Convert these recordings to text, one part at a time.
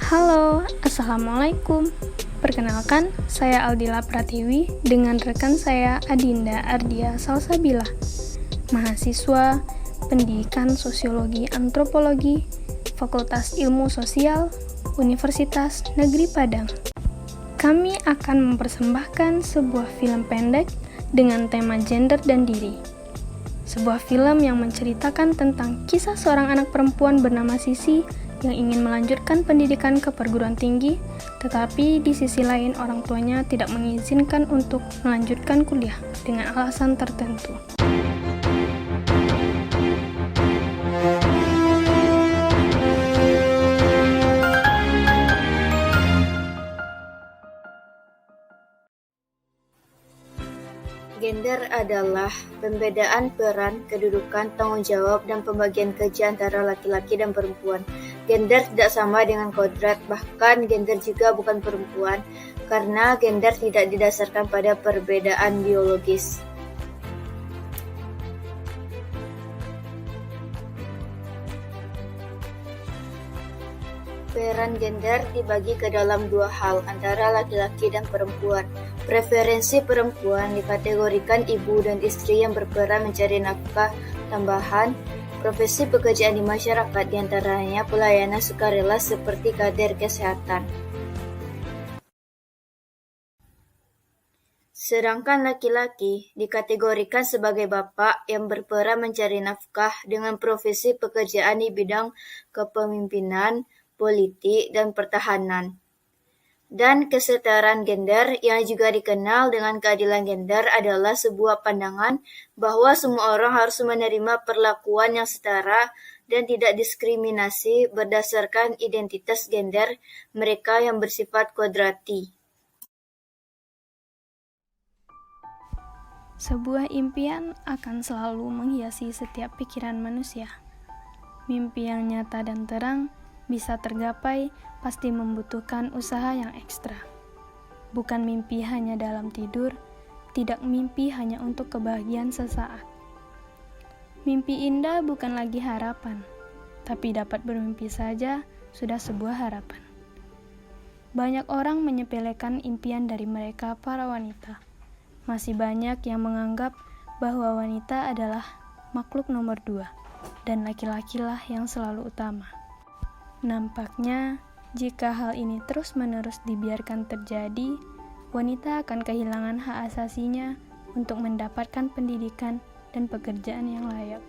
Halo, Assalamualaikum. Perkenalkan, saya Aldila Pratiwi dengan rekan saya Adinda Ardia Salsabila, mahasiswa Pendidikan Sosiologi Antropologi, Fakultas Ilmu Sosial, Universitas Negeri Padang. Kami akan mempersembahkan sebuah film pendek dengan tema gender dan diri. Sebuah film yang menceritakan tentang kisah seorang anak perempuan bernama Sisi yang ingin melanjutkan pendidikan ke perguruan tinggi, tetapi di sisi lain orang tuanya tidak mengizinkan untuk melanjutkan kuliah dengan alasan tertentu. Gender adalah pembedaan peran, kedudukan, tanggung jawab, dan pembagian kerja antara laki-laki dan perempuan. Gender tidak sama dengan kodrat, bahkan gender juga bukan perempuan, karena gender tidak didasarkan pada perbedaan biologis. Peran gender dibagi ke dalam dua hal, antara laki-laki dan perempuan. Preferensi perempuan dikategorikan ibu dan istri yang berperan mencari nafkah tambahan. Profesi pekerjaan di masyarakat diantaranya pelayanan sukarela seperti kader kesehatan. Sedangkan laki-laki dikategorikan sebagai bapak yang berperan mencari nafkah dengan profesi pekerjaan di bidang kepemimpinan, politik, dan pertahanan. Dan kesetaraan gender yang juga dikenal dengan keadilan gender adalah sebuah pandangan bahwa semua orang harus menerima perlakuan yang setara dan tidak diskriminasi berdasarkan identitas gender mereka yang bersifat kodrati. Sebuah impian akan selalu menghiasi setiap pikiran manusia. Mimpi yang nyata dan terang bisa tergapai pasti membutuhkan usaha yang ekstra. Bukan mimpi hanya dalam tidur, tidak mimpi hanya untuk kebahagiaan sesaat. Mimpi indah bukan lagi harapan, tapi dapat bermimpi saja sudah sebuah harapan. Banyak orang menyepelekan impian dari mereka para wanita. Masih banyak yang menganggap bahwa wanita adalah makhluk nomor 2 dan laki-lakilah yang selalu utama. Nampaknya, jika hal ini terus-menerus dibiarkan terjadi, wanita akan kehilangan hak asasinya untuk mendapatkan pendidikan dan pekerjaan yang layak.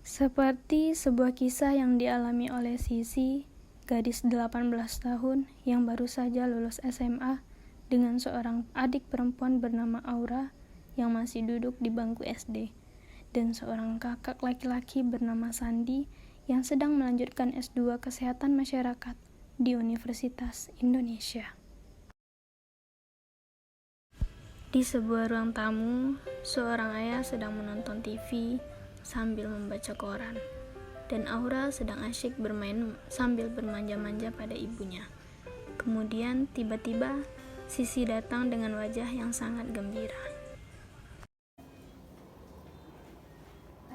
Seperti sebuah kisah yang dialami oleh Sisi, gadis 18 tahun yang baru saja lulus SMA, dengan seorang adik perempuan bernama Aura yang masih duduk di bangku SD, dan seorang kakak laki-laki bernama Sandi yang sedang melanjutkan S2 Kesehatan Masyarakat di Universitas Indonesia. Di sebuah ruang tamu, seorang ayah sedang menonton TV sambil membaca koran, dan Aura sedang asyik bermain sambil bermanja-manja pada ibunya. Kemudian tiba-tiba Sisi datang dengan wajah yang sangat gembira.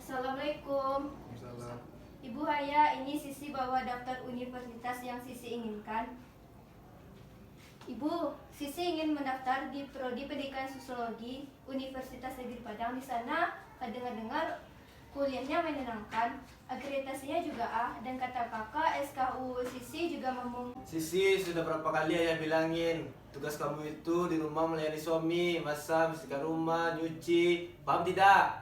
Assalamualaikum. Salam. Ibu Haya, ini Sisi bawa daftar universitas yang Sisi inginkan. Ibu, Sisi ingin mendaftar di Prodi Pendidikan Sosiologi Universitas Negeri Padang. Di sana dengar-dengar kuliahnya menyenangkan, akreditasinya juga A, dan kata kakak SKU Sisi juga Sisi, sudah berapa kali ayah bilangin, tugas kamu itu di rumah melayani suami, masak, bersihkan rumah, nyuci, paham tidak?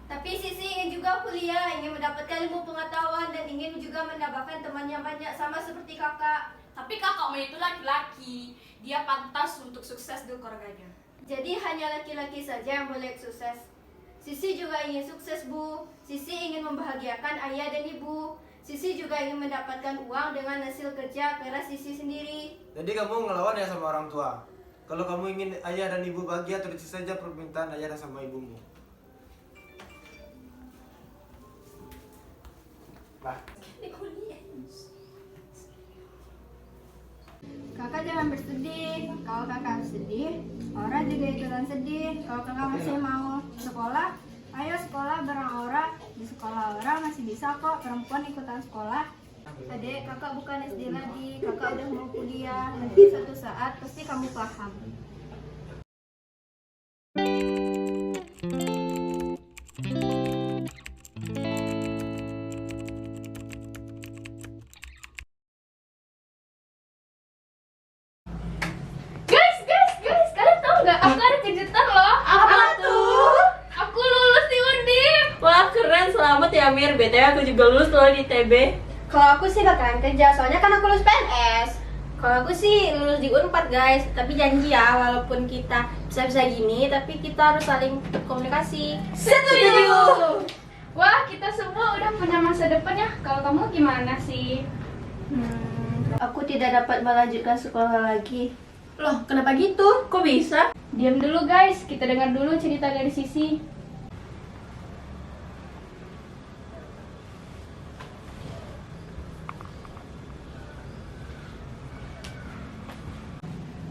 Tapi Sisi ingin juga kuliah, ingin mendapatkan ilmu pengetahuan, dan ingin juga mendapatkan teman yang banyak sama seperti kakak. Tapi kakakmu itu laki-laki, dia pantas untuk sukses di keluarganya. Jadi hanya laki-laki saja yang boleh sukses. Sisi juga ingin sukses, Bu. Sisi ingin membahagiakan ayah dan ibu. Sisi juga ingin mendapatkan uang dengan hasil kerja keras Sisi sendiri. Jadi kamu ngelawan ya sama orang tua? Kalau kamu ingin ayah dan ibu bahagia, turuti saja permintaan ayah dan sama ibumu. Nah. Kakak jangan bersedih. Kalau kakak sedih, Aura juga ikutan sedih. Kalau kakak masih mau sekolah, ayo sekolah bareng Aura. Di sekolah Aura masih bisa kok perempuan ikutan sekolah. Adek, kakak bukan SD lagi, kakak udah mau kuliah. Nanti suatu saat pasti kamu paham. Guys, kalian tahu nggak? Aku ada kejutan loh. Apa tuh? Aku lulus di Undip. Wah keren, selamat ya Mir. BTW aku juga lulus loh di TB. Kalau aku sih bakalan kerja, soalnya kan aku lulus PNS. Kalau aku sih lulus di Unpad guys. Tapi janji ya, walaupun kita bisa-bisa gini, tapi kita harus saling komunikasi. Setuju. Wah, kita semua udah punya masa depan ya. Kalau kamu gimana sih? Aku tidak dapat melanjutkan sekolah lagi. Loh kenapa gitu? Kok bisa? Diam dulu guys, kita dengar dulu cerita dari Sisi.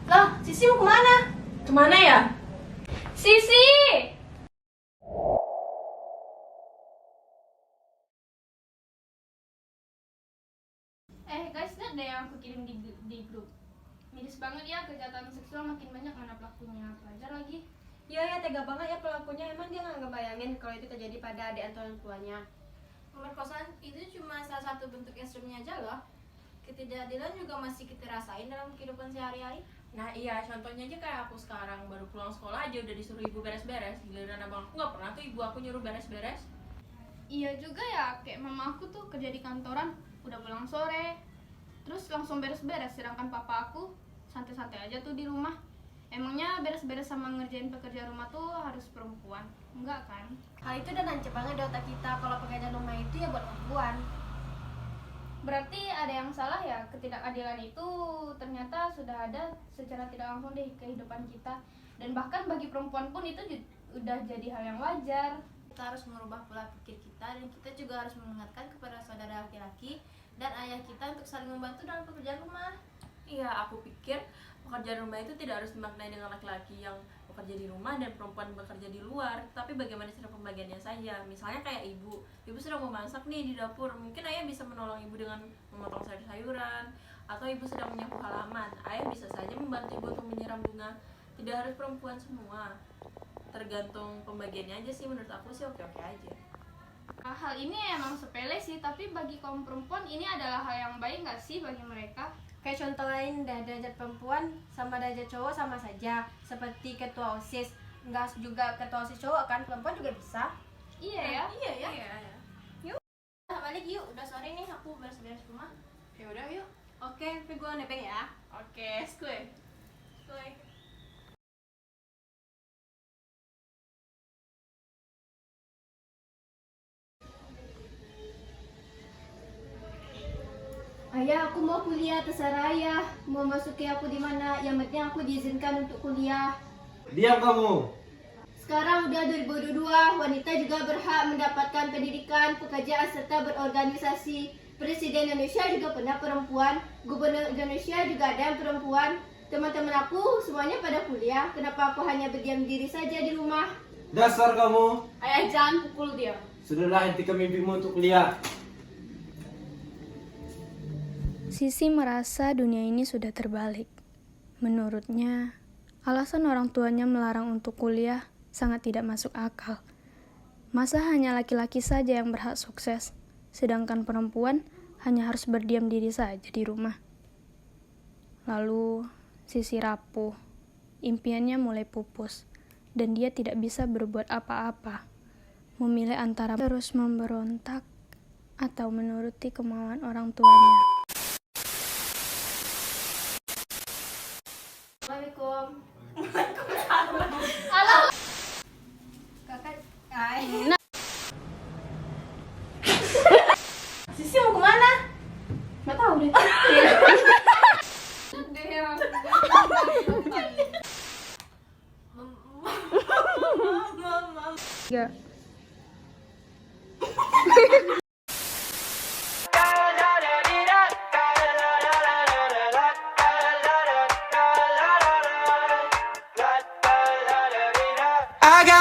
Loh Sisi mau kemana? Kemana ya? Sisi! Guys, lihat deh yang aku kirim di grup. Miris banget ya, kejahatan seksual makin banyak, mana pelakunya. Pelajar lagi. Iya ya, tega banget ya pelakunya. Emang dia nggak ngebayangin kalau itu terjadi pada adik atau orang tuanya. Pemerkosaan itu cuma salah satu bentuk ekstremnya aja loh. Ketidakadilan juga masih kita rasain dalam kehidupan sehari-hari. Nah iya, contohnya aja kayak aku sekarang baru pulang sekolah aja udah disuruh ibu beres-beres. Giliran abang aku nggak pernah tuh ibu aku nyuruh beres-beres. Iya juga ya, kayak mama aku tuh kerja di kantoran, udah pulang sore, terus langsung beres-beres. Sedangkan papa aku santai-santai aja tuh di rumah. Emangnya beres-beres sama ngerjain pekerjaan rumah tuh harus perempuan? Enggak kan? Hal itu udah nancep banget di otak kita kalau pekerjaan rumah itu ya buat perempuan. Berarti ada yang salah ya, ketidakadilan itu ternyata sudah ada secara tidak langsung di kehidupan kita. Dan bahkan bagi perempuan pun itu udah jadi hal yang wajar. Kita harus merubah pola pikir kita dan kita juga harus mengingatkan kepada saudara laki-laki dan ayah kita untuk saling membantu dalam pekerjaan rumah. Iya, aku pikir pekerjaan rumah itu tidak harus dimaknai dengan laki-laki yang bekerja di rumah dan perempuan bekerja di luar, tapi bagaimana cara pembagiannya saja. Misalnya kayak ibu sedang memasak nih di dapur, mungkin ayah bisa menolong ibu dengan memotong sayur-sayuran, atau ibu sedang menyapu halaman, ayah bisa saja membantu ibu untuk menyiram bunga. Tidak harus perempuan semua, tergantung pembagiannya aja sih. Menurut aku sih oke-oke aja. Hal ini emang sepele sih, tapi bagi kaum perempuan ini adalah hal yang baik nggak sih bagi mereka? Kayak contoh lain, derajat perempuan sama derajat cowok sama saja. Seperti ketua OSIS, enggak juga ketua OSIS cowok kan, perempuan juga bisa. Iya ya? Iya ya. Yuk, balik yuk. Udah sore nih, aku beres-beres rumah. Ya udah yuk. Oke, tapi gue nebeng ya. Oke, skue. Ayah, aku mau kuliah, terserah ayah. Mau masuki aku di mana? Yang penting aku diizinkan untuk kuliah. Diam kamu. Sekarang udah 2022, wanita juga berhak mendapatkan pendidikan, pekerjaan serta berorganisasi. Presiden Indonesia juga pernah perempuan, Gubernur Indonesia juga ada yang perempuan. Teman-teman aku semuanya pada kuliah, kenapa aku hanya berdiam diri saja di rumah? Dasar kamu. Ayah jangan pukul dia. Sudahlah, hentikan mimpimu untuk kuliah. Sisi merasa dunia ini sudah terbalik. Menurutnya, alasan orang tuanya melarang untuk kuliah sangat tidak masuk akal. Masa hanya laki-laki saja yang berhak sukses, sedangkan perempuan hanya harus berdiam diri saja di rumah. Lalu, Sisi rapuh. Impiannya mulai pupus, dan dia tidak bisa berbuat apa-apa. Memilih antara terus memberontak atau menuruti kemauan orang tuanya. Assalamualaikum. Kakak, Sisi mau kemana? Nggak tahu deh. Ya. I got